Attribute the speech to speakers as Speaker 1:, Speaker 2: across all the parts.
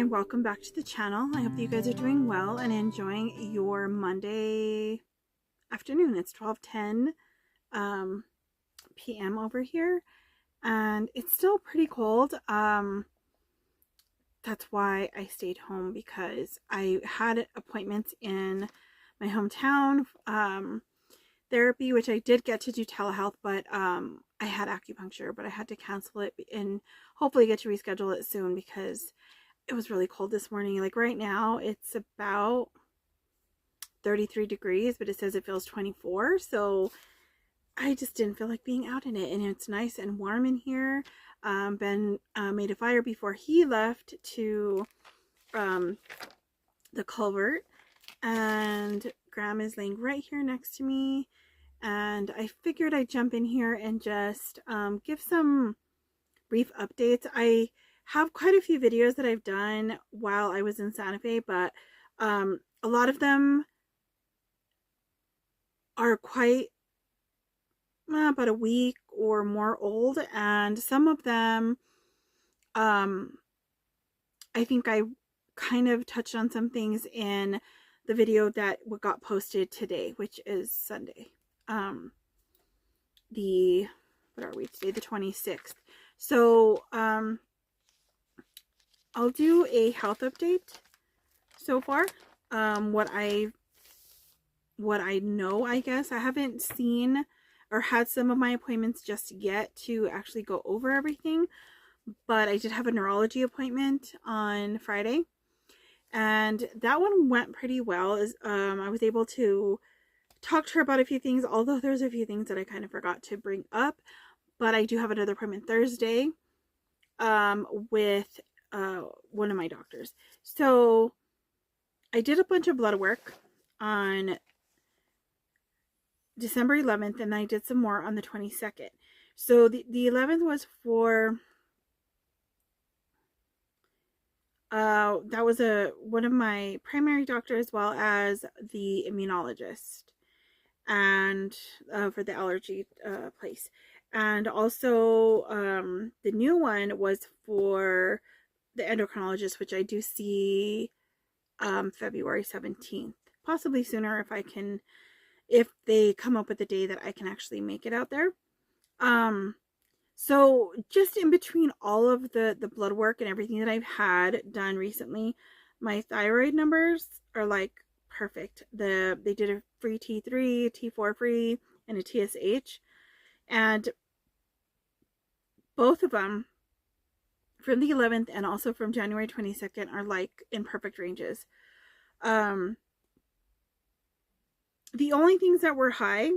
Speaker 1: and welcome back to the channel. I hope that you guys are doing well and enjoying your Monday afternoon. It's 12:10 p.m. over here and it's still pretty cold. That's why I stayed home, because I had appointments in my hometown therapy, which I did get to do telehealth, but I had acupuncture, but I had to cancel it and hopefully get to reschedule it soon because it was really cold this morning. Like right now it's about 33 degrees, but it says it feels 24. So I just didn't feel like being out in it, and it's nice and warm in here. Ben made a fire before he left to the culvert, and Graham is laying right here next to me, and I figured I'd jump in here and just give some brief updates. I have quite a few videos that I've done while I was in Santa Fe, but a lot of them are quite about a week or more old, and some of them I think I kind of touched on some things in the video that got posted today, which is Sunday. What are we today? The 26th. So I'll do a health update so far. What I know, I guess. I haven't seen or had some of my appointments just yet to actually go over everything, but I did have a neurology appointment on Friday, and that one went pretty well. I was able to talk to her about a few things, although there's a few things that I kind of forgot to bring up. But I do have another appointment Thursday with one of my doctors. So I did a bunch of blood work on December 11th, and I did some more on the 22nd. So the 11th was for that was one of my primary doctors, as well as the immunologist, and for the allergy place. And also the new one was for the endocrinologist, which I do see February 17th, possibly sooner if they come up with a day that I can actually make it out there. So just in between all of the blood work and everything that I've had done recently, my thyroid numbers are like perfect. They did a free T3, T4 free, and a TSH, and both of them from the 11th and also from January 22nd are like in perfect ranges. The only things that were high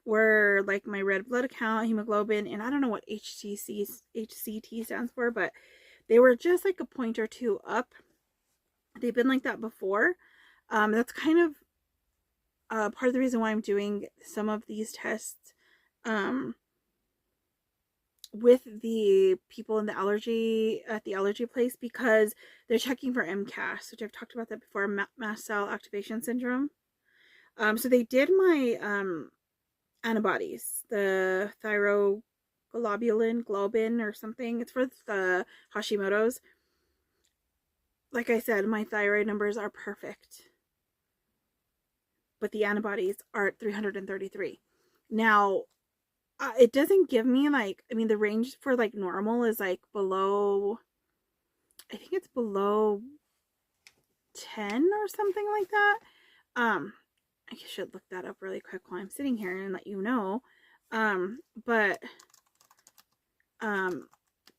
Speaker 1: were like my red blood count, hemoglobin, and I don't know what HCT stands for, but they were just like a point or two up. They've been like that before. That's kind of part of the reason why I'm doing some of these tests with the people in the allergy place, because they're checking for MCAS, which I've talked about that before, mast cell activation syndrome. So they did my antibodies, the thyroglobulin or something. It's for the Hashimoto's. Like I said, my thyroid numbers are perfect, but the antibodies are at 333. Now, it doesn't give me the range for like normal is like below, I think it's below 10 or something like that. I should look that up really quick while I'm sitting here and let you know. But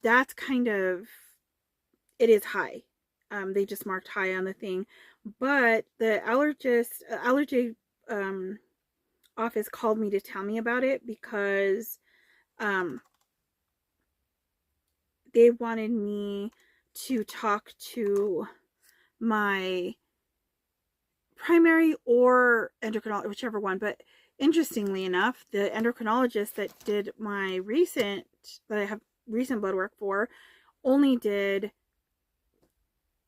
Speaker 1: that's kind of, it is high. They just marked high on the thing, but the allergy office called me to tell me about it, because they wanted me to talk to my primary or endocrinologist, whichever one. But interestingly enough, the endocrinologist that did my recent blood work for only did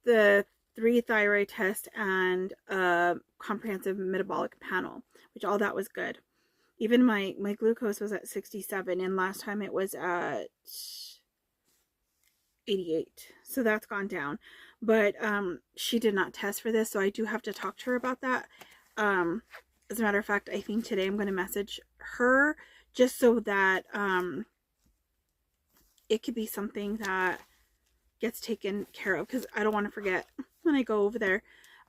Speaker 1: the 3 thyroid tests and a comprehensive metabolic panel, which all that was good. Even my glucose was at 67, and last time it was at 88. So that's gone down. but she did not test for this, so I do have to talk to her about that. As a matter of fact, I think today I'm going to message her just so that it could be something that gets taken care of, because I don't want to forget when I go over there.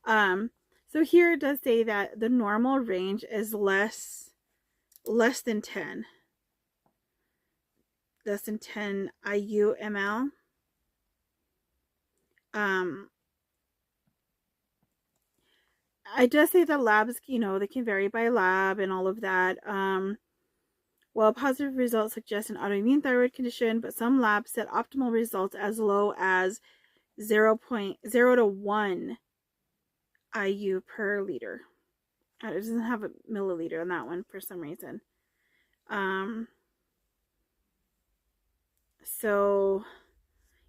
Speaker 1: So here it does say that the normal range is less than 10. Less than 10 IU/ml. I just say the labs, you know, they can vary by lab and all of that. Well, positive results suggest an autoimmune thyroid condition, but some labs set optimal results as low as 0.0 to 1 IU per liter. It doesn't have a milliliter on that one for some reason. So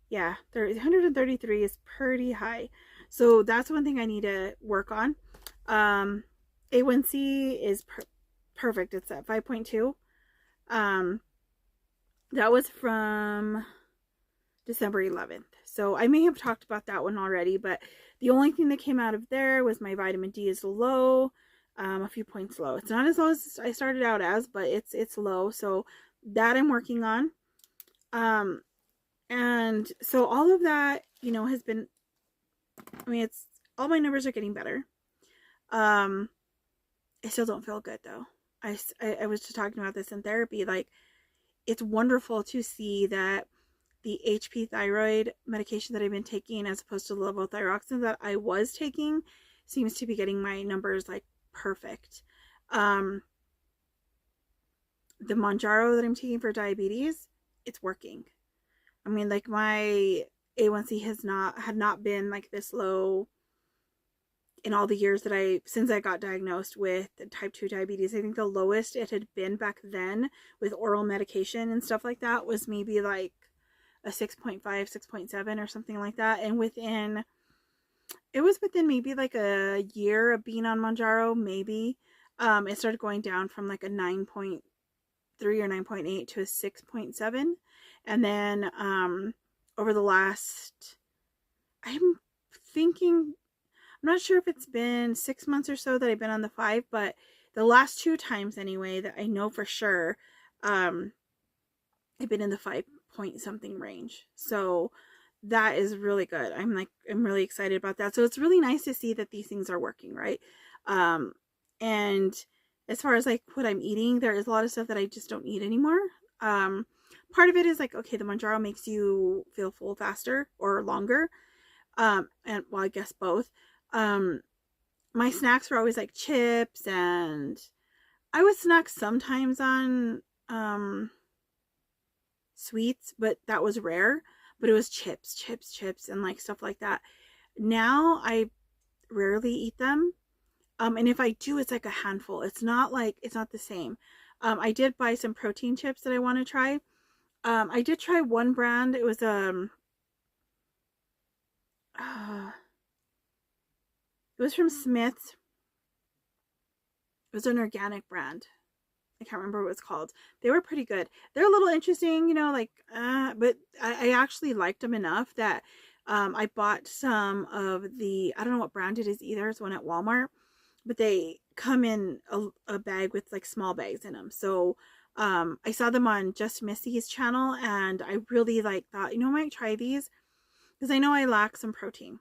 Speaker 1: yeah, 133 is pretty high. So that's one thing I need to work on. A1C is perfect. It's at 5.2. That was from December 11th. So I may have talked about that one already, but the only thing that came out of there was my vitamin D is low, a few points low. It's not as low as I started out as, but it's low. So that I'm working on. And so all of that, you know, has been, I mean, it's, all my numbers are getting better. I still don't feel good though. I was just talking about this in therapy. Like, it's wonderful to see that the HP thyroid medication that I've been taking, as opposed to the levothyroxine that I was taking, seems to be getting my numbers like perfect. The Mounjaro that I'm taking for diabetes, it's working. I mean, like, my A1C had not been like this low in all the years that since I got diagnosed with type 2 diabetes. I think the lowest it had been back then with oral medication and stuff like that was maybe like a 6.5, 6.7 or something like that. And it was within maybe like a year of being on Mounjaro, maybe. It started going down from like a 9.3 or 9.8 to a 6.7. And then over the last, I'm not sure if it's been 6 months or so that I've been on the 5, but the last 2 times anyway that I know for sure, I've been in the 5 point something range. So that is really good. I'm really excited about that. So it's really nice to see that these things are working, right? And as far as like what I'm eating, there is a lot of stuff that I just don't eat anymore. Part of it is like, okay, the Mounjaro makes you feel full faster or longer. And well, I guess both. My snacks were always like chips, and I would snack sometimes on sweets, but that was rare. But it was chips, and like stuff like that. Now I rarely eat them. And if I do, it's like a handful. It's not the same. I did buy some protein chips that I want to try. I did try one brand. It was it was from Smith's. It was an organic brand. I can't remember what it's called. They were pretty good. They're a little interesting, you know, like, but I actually liked them enough that I bought some of the, I don't know what brand it is either. It's one at Walmart, but they come in a bag with like small bags in them. So I saw them on Just Missy's channel, and I really thought, you know, I might try these because I know I lack some protein.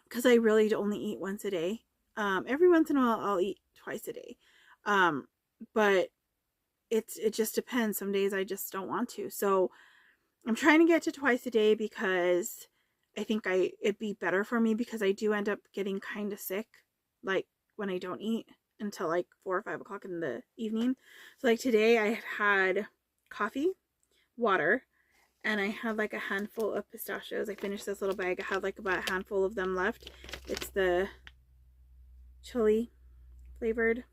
Speaker 1: Because I really only eat once a day. Every once in a while I'll eat twice a day. But it just depends. Some days I just don't want to. So I'm trying to get to twice a day because I think it'd be better for me, because I do end up getting kind of sick, like when I don't eat until like 4 or 5 o'clock in the evening. So like today I had coffee, water, and I had like a handful of pistachios. I finished this little bag. I had like about a handful of them left. It's the chili flavored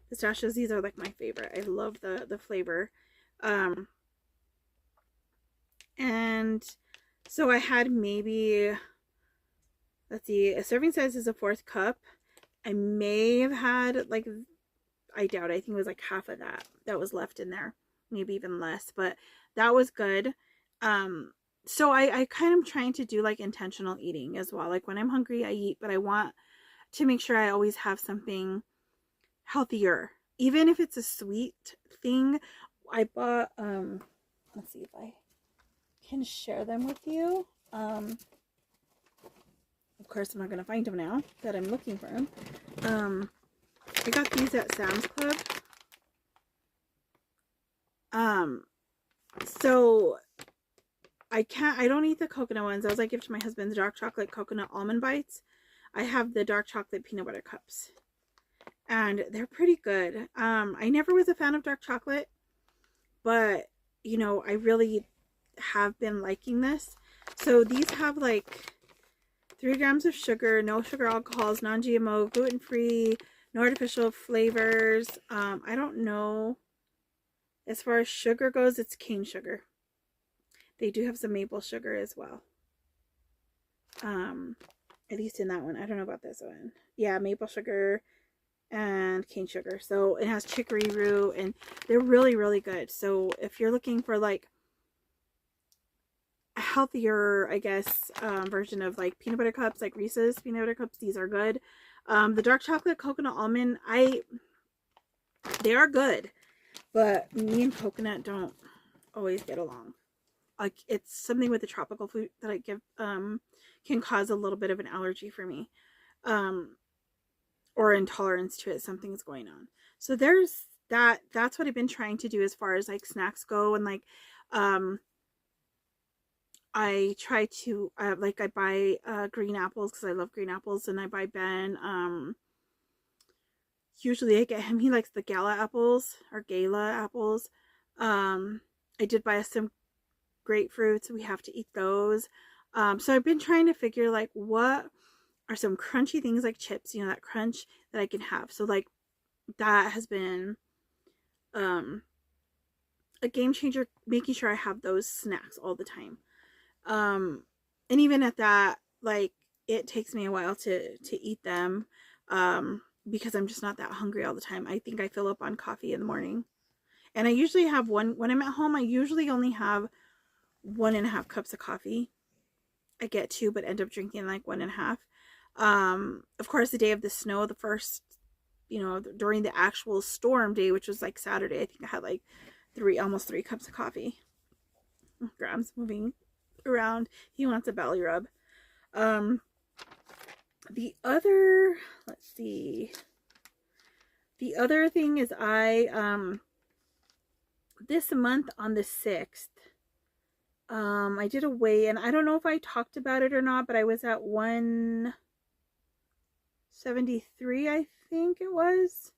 Speaker 1: pistachios. These are like my favorite. I love the flavor. And so I had maybe, let's see, a serving size is a 4th cup. I may have had like, I doubt, I think it was like half of that was left in there, maybe even less, but that was good. so I kind of trying to do like intentional eating as well. Like when I'm hungry, I eat, but I want to make sure I always have something healthier. Even if it's a sweet thing. I bought let's see if I can share them with you. Of course I'm not gonna find them now that I'm looking for them. I got these at Sam's Club. So I don't eat the coconut ones. Those I give to my husband, the dark chocolate coconut almond bites. I have the dark chocolate peanut butter cups. And they're pretty good. I never was a fan of dark chocolate, but you know, I really have been liking this. So these have like 3 grams of sugar, no sugar alcohols, non-GMO, gluten-free, no artificial flavors. I don't know. As far as sugar goes, it's cane sugar. They do have some maple sugar as well. At least in that one. I don't know about this one. Yeah, maple sugar and cane sugar. So it has chicory root, and they're really, really good. So if you're looking for like a healthier, I guess, version of like peanut butter cups, like Reese's peanut butter cups, these are good. The dark chocolate coconut almond, they are good, but me and coconut don't always get along. Like it's something with the tropical fruit that I give can cause a little bit of an allergy for me, or intolerance to it. Something's going on. So there's that. That's what I've been trying to do as far as like snacks go, and like I try to like I buy green apples because I love green apples, and I buy Ben. Usually I get him. He likes the gala apples or gala apples. I did buy some grapefruits. We have to eat those. So I've been trying to figure like what are some crunchy things like chips, you know, that crunch that I can have. So like that has been a game changer, making sure I have those snacks all the time. And even at that, like it takes me a while to eat them because I'm just not that hungry all the time. I think I fill up on coffee in the morning. And I usually have one, when I'm at home, I usually only have 1.5 cups of coffee. I get 2, but end up drinking like 1.5. Of course, the day of the snow, the first, you know, during the actual storm day, which was like Saturday, I think I had like almost 3 cups of coffee. Graham's moving around. He wants a belly rub. The other, let's see. The other thing is this month on the 6th, I did a weigh-in. I don't know if I talked about it or not, but I was at 173, I think it was.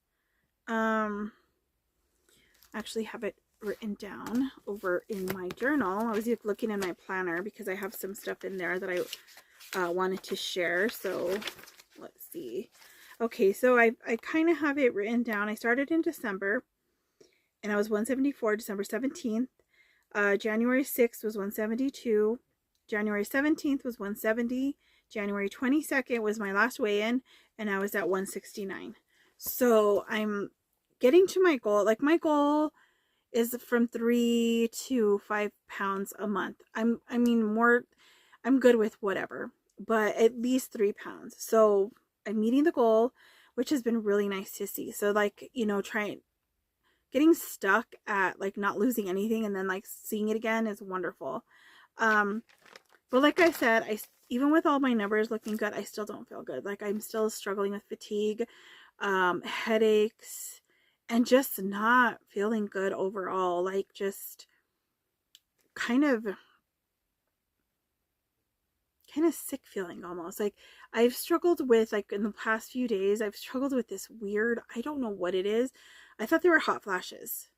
Speaker 1: Actually have it written down over in my journal. I was looking in my planner because I have some stuff in there that I wanted to share. So let's see. Okay, so I kind of have it written down. I started in December and I was 174 December 17th. January 6th was 172. January 17th was 170. January 22nd was my last weigh-in, and I was at 169. So I'm getting to my goal. Like my goal is from 3 to 5 pounds a month. I'm good with whatever, but at least 3 pounds. So I'm meeting the goal, which has been really nice to see. So like, you know, getting stuck at like not losing anything and then like seeing it again is wonderful. But like I said, even with all my numbers looking good, I still don't feel good. Like I'm still struggling with fatigue, headaches, and just not feeling good overall. Like just kind of sick feeling almost. Like I've struggled with, like in the past few days, I've struggled with this weird, I don't know what it is. I thought they were hot flashes,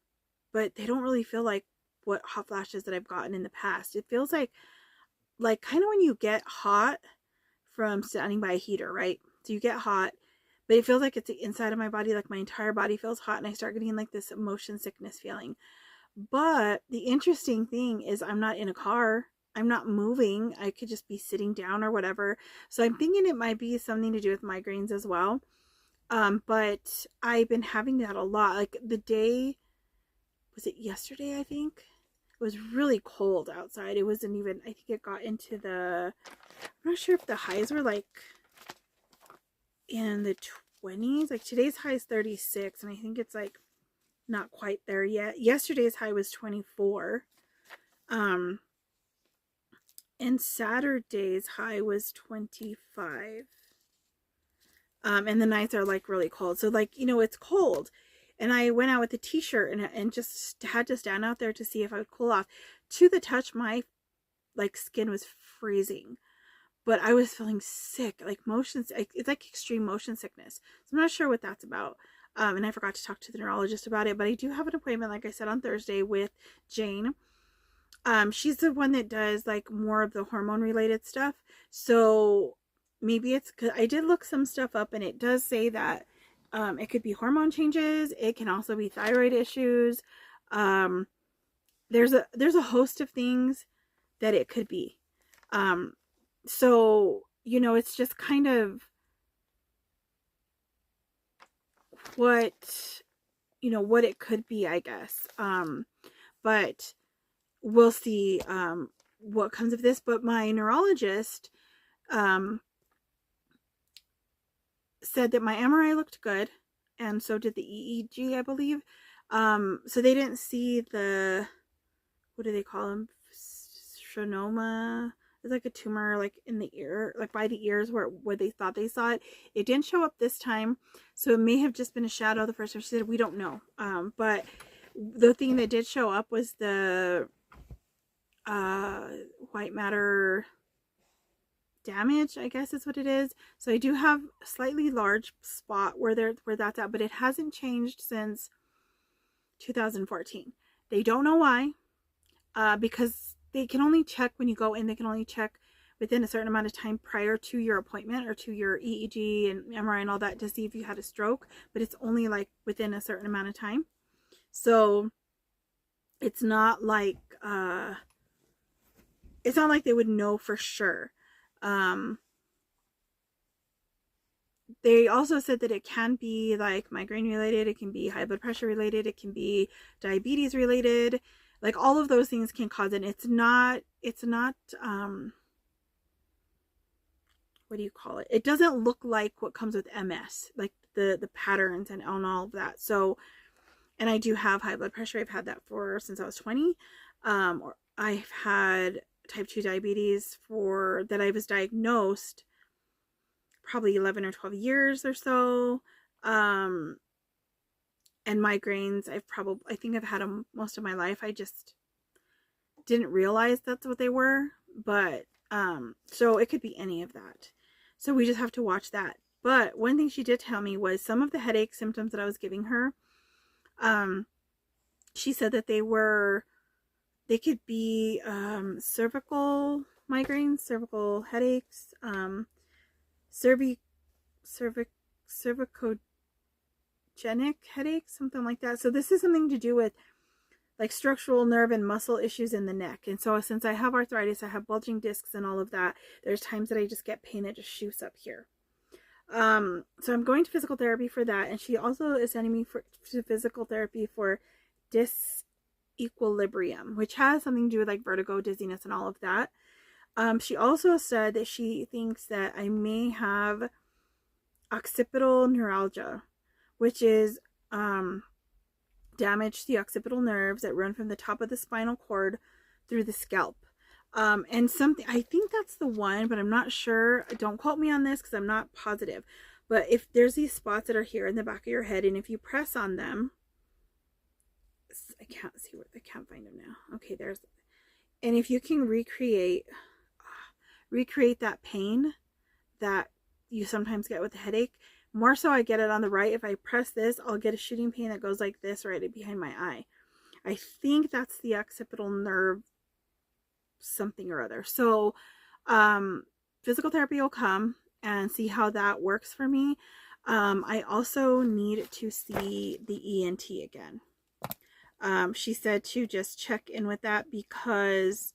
Speaker 1: but they don't really feel like what hot flashes that I've gotten in the past. It feels like kind of when you get hot from standing by a heater, right? So you get hot, but it feels like it's the inside of my body, like my entire body feels hot, and I start getting like this motion sickness feeling. But the interesting thing is I'm not in a car. I'm not moving. I could just be sitting down or whatever. So I'm thinking it might be something to do with migraines as well. But I've been having that a lot. Like the day, was it yesterday, I think? was really cold outside. It wasn't even, I think it got into I'm not sure if the highs were like in the 20s. Like today's high is 36, and I think it's like not quite there yet. Yesterday's high was 24. And Saturday's high was 25. And the nights are like really cold. So like, it's cold. And I went out with a t-shirt and just had to stand out there to see if I would cool off. To the touch, my like skin was freezing. But I was feeling sick, like it's like extreme motion sickness. So I'm not sure what that's about. And I forgot to talk to the neurologist about it, but I do have an appointment, like I said, on Thursday with Jane. She's the one that does like more of the hormone related stuff. So maybe it's because I did look some stuff up, and it does say that it could be hormone changes. It can also be thyroid issues. There's a host of things that it could be. So, it's just kind of what it could be, I guess. But we'll see what comes of this. But my neurologist said that my MRI looked good, and so did the EEG, I believe. So they didn't see the, what do they call them? Schwannoma. It's like a tumor like in the ear, like by the ears where they thought they saw it. It didn't show up this time, so it may have just been a shadow the first time. She said, we don't know. But the thing that did show up was the white matter damage, I guess is what it is. So I do have a slightly large spot where that's at, but it hasn't changed since 2014. They don't know why, because they can only check when you go in. They can only check within a certain amount of time prior to your appointment or to your EEG and MRI and all that to see if you had a stroke, but it's only like within a certain amount of time. So it's not like they would know for sure. They also said that it can be like migraine related, it can be high blood pressure related, it can be diabetes related. Like all of those things can cause it. It's not what do you call it? It doesn't look like what comes with MS, like the patterns and all of that. So, and I do have high blood pressure. I've had that since I was 20. Or I've had type 2 diabetes that I was diagnosed probably 11 or 12 years or so. And migraines, I think I've had them most of my life. I just didn't realize that's what they were. But, so it could be any of that. So we just have to watch that. But one thing she did tell me was some of the headache symptoms that I was giving her, she said that they could be, cervical migraines, cervical headaches, cervicogenic headaches, something like that. So this is something to do with like structural nerve and muscle issues in the neck. And so since I have arthritis, I have bulging discs and all of that, there's times that I just get pain that just shoots up here. So I'm going to physical therapy for that. And she also is sending me to physical therapy for disequilibrium, which has something to do with like vertigo, dizziness, and all of that. She also said that she thinks that I may have occipital neuralgia, which is damage to the occipital nerves that run from the top of the spinal cord through the scalp. And something, I think that's the one, but I'm not sure. Don't quote me on this because I'm not positive. But if there's these spots that are here in the back of your head, and if you press on them, I can't find them now. Okay, and if you can recreate that pain that you sometimes get with a headache, more so I get it on the right. If I press this, I'll get a shooting pain that goes like this right behind my eye. I think that's the occipital nerve something or other. So physical therapy will come and see how that works for me. I also need to see the ENT again. She said to just check in with that because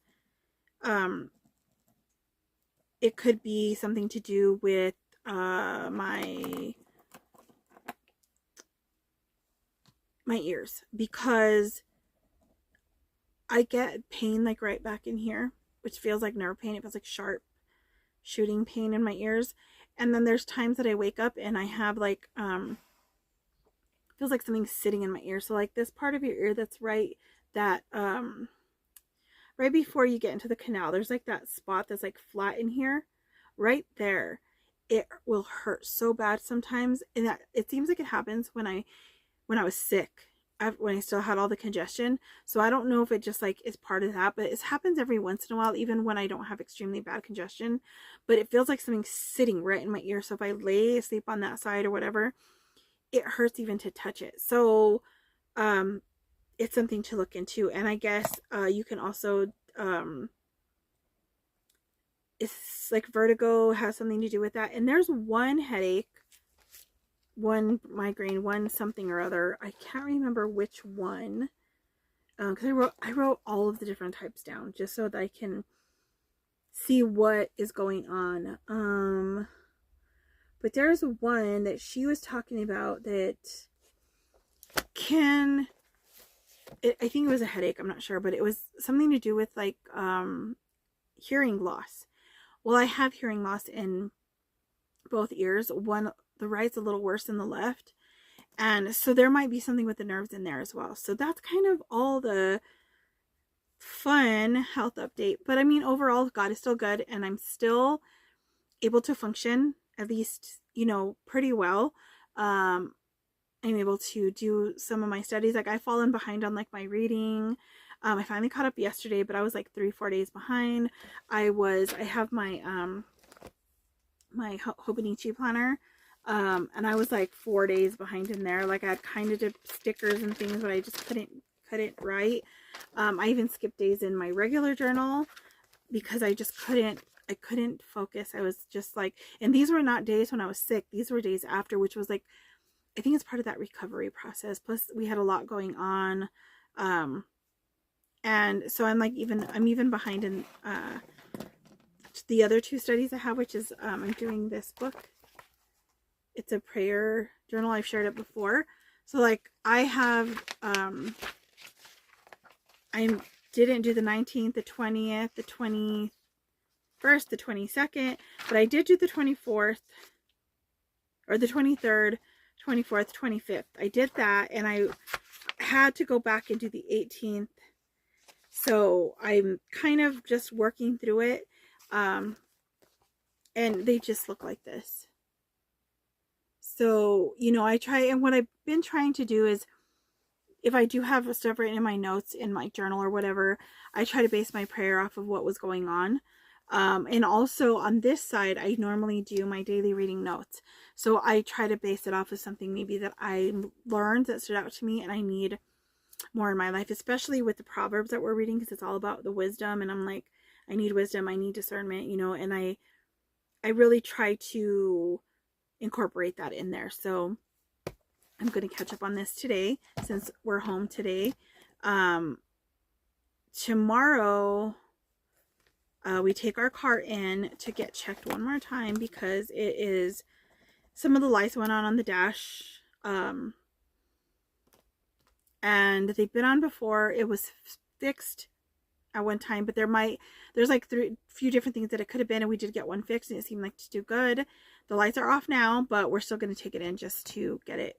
Speaker 1: it could be something to do with my ears, because I get pain like right back in here, which feels like nerve pain. It feels like sharp shooting pain in my ears. And then there's times that I wake up and I have like feels like something's sitting in my ear. So like this part of your ear that's right that right before you get into the canal, there's like that spot that's like flat in here. Right there. It will hurt so bad sometimes. And that it seems like it happens when I was sick, when I still had all the congestion. So I don't know if it just like is part of that, but it happens every once in a while, even when I don't have extremely bad congestion. But it feels like something's sitting right in my ear. So if I lay asleep on that side or whatever, it hurts even to touch it. So it's something to look into. And I guess you can also it's like vertigo has something to do with that. And there's one headache, one migraine, one something or other. I can't remember which one, because I wrote all of the different types down just so that I can see what is going on. But there's one that she was talking about that I think it was a headache, I'm not sure, but it was something to do with like hearing loss. Well, I have hearing loss in both ears. The right's a little worse than the left. And so there might be something with the nerves in there as well. So that's kind of all the fun health update. But I mean, overall, God is still good and I'm still able to function, at least, pretty well. I'm able to do some of my studies. Like I've fallen behind on like my reading. I finally caught up yesterday, but I was like 3-4 days behind. I have my my Hobonichi planner, and I was like 4 days behind in there. Like I had kind of did stickers and things, but I just couldn't write. I even skipped days in my regular journal because I just couldn't focus. I was just like, and these were not days when I was sick. These were days after, which was like, I think it's part of that recovery process. Plus we had a lot going on. And so I'm even behind in the other 2 studies I have, which is I'm doing this book. It's a prayer journal. I've shared it before. So like I have I didn't do the 19th, the 20th, the 21st, the 22nd, but I did do the 24th or the 23rd, 24th, 25th. I did that and I had to go back and do the 18th. So I'm kind of just working through it. And they just look like this. So, I try, and what I've been trying to do is, if I do have stuff written in my notes in my journal or whatever, I try to base my prayer off of what was going on. And also on this side, I normally do my daily reading notes. So I try to base it off of something maybe that I learned that stood out to me and I need more in my life, especially with the Proverbs that we're reading, because it's all about the wisdom. And I'm like, I need wisdom, I need discernment, and I really try to incorporate that in there. So I'm going to catch up on this today since we're home today. Tomorrow, we take our car in to get checked one more time because it is, some of the lights went on the dash. And they've been on before. It was fixed at one time, but there's like few different things that it could have been, and we did get one fixed and it seemed like to do good. The lights are off now, but we're still going to take it in just to get it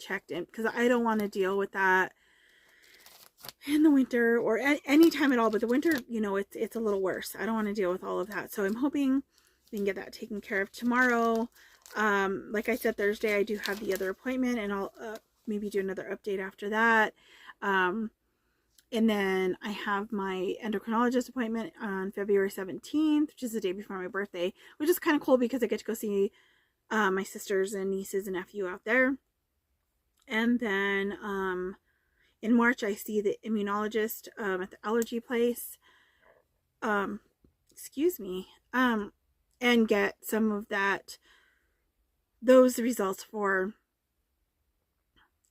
Speaker 1: checked in because I don't want to deal with that in the winter or any time at all. But the winter, it's a little worse. I don't want to deal with all of that. So I'm hoping we can get that taken care of tomorrow. Like I said, Thursday I do have the other appointment, and I'll maybe do another update after that. And then I have my endocrinologist appointment on February 17th, which is the day before my birthday, which is kind of cool because I get to go see my sisters and nieces and nephew out there. And then in March, I see the immunologist at the allergy place. Excuse me. And get some of those results for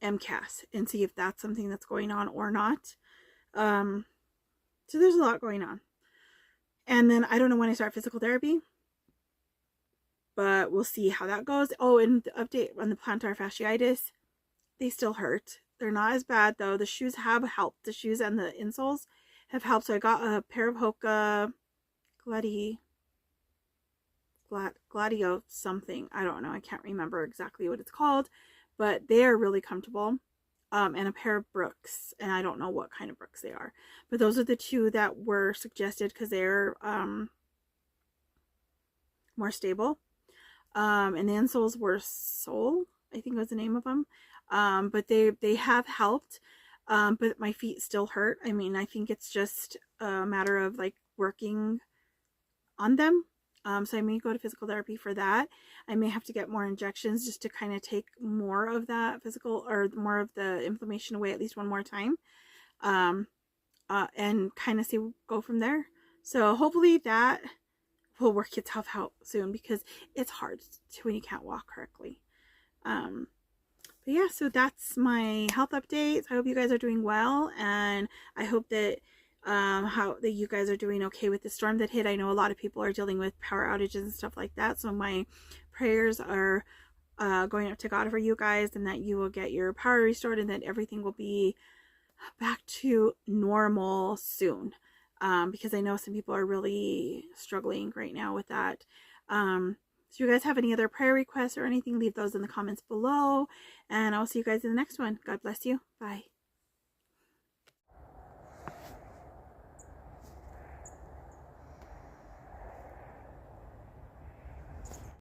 Speaker 1: MCAS and see if that's something that's going on or not. So there's a lot going on. And then I don't know when I start physical therapy, but we'll see how that goes. Oh, and the update on the plantar fasciitis, they still hurt. They're not as bad though. The shoes have helped. The shoes and the insoles have helped. So I got a pair of Hoka Gladio something. I don't know. I can't remember exactly what it's called, but they are really comfortable. And a pair of Brooks, and I don't know what kind of Brooks they are, but those are the two that were suggested because they're more stable. And the insoles were Soul, I think was the name of them. But they have helped. But my feet still hurt. I mean, I think it's just a matter of like working on them. So I may go to physical therapy for that. I may have to get more injections just to kind of take more of that physical or more of the inflammation away at least one more time. And kind of go from there. So hopefully that will work itself out soon because it's hard when you can't walk correctly. But yeah, so that's my health updates. I hope you guys are doing well, and I hope that that you guys are doing okay with the storm that hit. I know a lot of people are dealing with power outages and stuff like that, so my prayers are going up to God for you guys, and that you will get your power restored and that everything will be back to normal soon, because I know some people are really struggling right now with that. So if you guys have any other prayer requests or anything, leave those in the comments below, and I'll see you guys in the next one. God bless you. Bye.